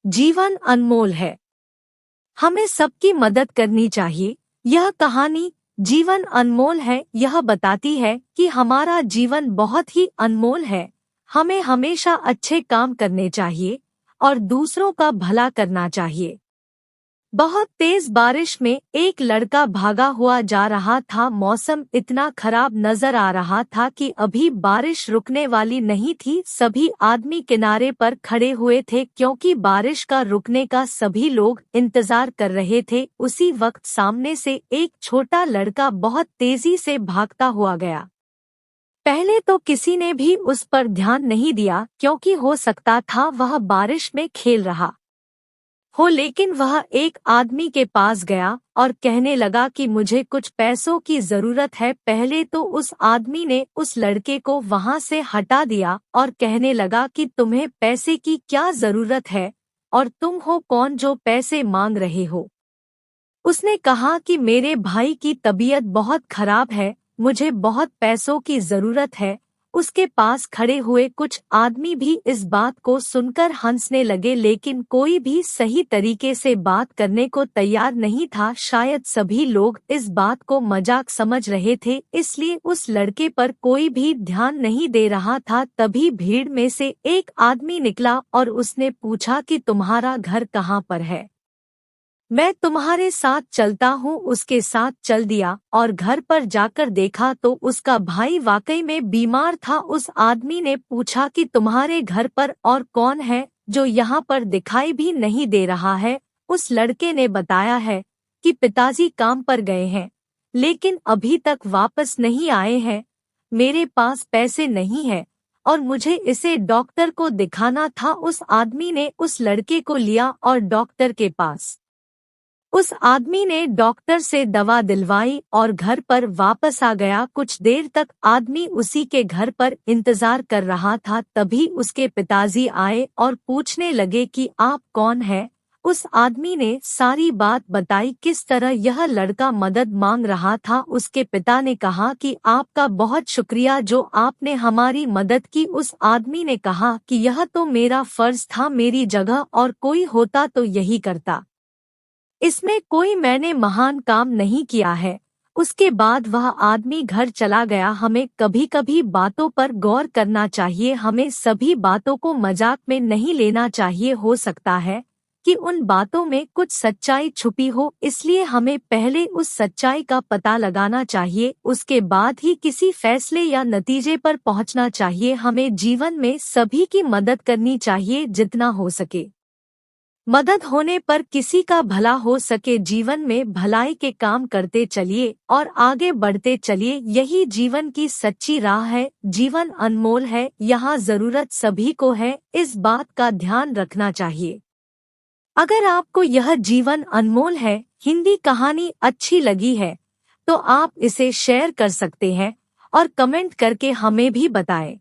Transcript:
जीवन अनमोल है। हमें सबकी मदद करनी चाहिए। यह कहानी जीवन अनमोल है यह बताती है कि हमारा जीवन बहुत ही अनमोल है। हमें हमेशा अच्छे काम करने चाहिए और दूसरों का भला करना चाहिए। बहुत तेज बारिश में एक लड़का भागा हुआ जा रहा था। मौसम इतना खराब नजर आ रहा था कि अभी बारिश रुकने वाली नहीं थी। सभी आदमी किनारे पर खड़े हुए थे क्योंकि बारिश का रुकने का सभी लोग इंतजार कर रहे थे। उसी वक्त सामने से एक छोटा लड़का बहुत तेजी से भागता हुआ गया। पहले तो किसी ने भी उस पर ध्यान नहीं दिया क्योंकि हो सकता था वह बारिश में खेल रहा हो, लेकिन वह एक आदमी के पास गया और कहने लगा कि मुझे कुछ पैसों की जरूरत है। पहले तो उस आदमी ने उस लड़के को वहां से हटा दिया और कहने लगा कि तुम्हें पैसे की क्या जरूरत है और तुम हो कौन जो पैसे मांग रहे हो। उसने कहा कि मेरे भाई की तबीयत बहुत खराब है, मुझे बहुत पैसों की जरूरत है। उसके पास खड़े हुए कुछ आदमी भी इस बात को सुनकर हंसने लगे, लेकिन कोई भी सही तरीके से बात करने को तैयार नहीं था। शायद सभी लोग इस बात को मजाक समझ रहे थे, इसलिए उस लड़के पर कोई भी ध्यान नहीं दे रहा था। तभी भीड़ में से एक आदमी निकला और उसने पूछा कि तुम्हारा घर कहाँ पर है, मैं तुम्हारे साथ चलता हूँ। उसके साथ चल दिया और घर पर जाकर देखा तो उसका भाई वाकई में बीमार था। उस आदमी ने पूछा कि तुम्हारे घर पर और कौन है जो यहाँ पर दिखाई भी नहीं दे रहा है। उस लड़के ने बताया है कि पिताजी काम पर गए हैं लेकिन अभी तक वापस नहीं आए हैं। मेरे पास पैसे नहीं है और मुझे इसे डॉक्टर को दिखाना था। उस आदमी ने उस लड़के को लिया और डॉक्टर के पास उस आदमी ने डॉक्टर से दवा दिलवाई और घर पर वापस आ गया। कुछ देर तक आदमी उसी के घर पर इंतजार कर रहा था। तभी उसके पिताजी आए और पूछने लगे कि आप कौन हैं। उस आदमी ने सारी बात बताई, किस तरह यह लड़का मदद मांग रहा था। उसके पिता ने कहा कि आपका बहुत शुक्रिया जो आपने हमारी मदद की। उस आदमी ने कहा कि यह तो मेरा फर्ज था, मेरी जगह और कोई होता तो यही करता, इसमें कोई मैंने महान काम नहीं किया है। उसके बाद वह आदमी घर चला गया। हमें कभी कभी बातों पर गौर करना चाहिए, हमें सभी बातों को मजाक में नहीं लेना चाहिए। हो सकता है कि उन बातों में कुछ सच्चाई छुपी हो, इसलिए हमें पहले उस सच्चाई का पता लगाना चाहिए, उसके बाद ही किसी फैसले या नतीजे पर पहुंचना चाहिए। हमें जीवन में सभी की मदद करनी चाहिए जितना हो सके। मदद होने पर किसी का भला हो सके। जीवन में भलाई के काम करते चलिए और आगे बढ़ते चलिए, यही जीवन की सच्ची राह है। जीवन अनमोल है, यहाँ जरूरत सभी को है, इस बात का ध्यान रखना चाहिए। अगर आपको यह जीवन अनमोल है हिंदी कहानी अच्छी लगी है तो आप इसे शेयर कर सकते हैं और कमेंट करके हमें भी बताएं।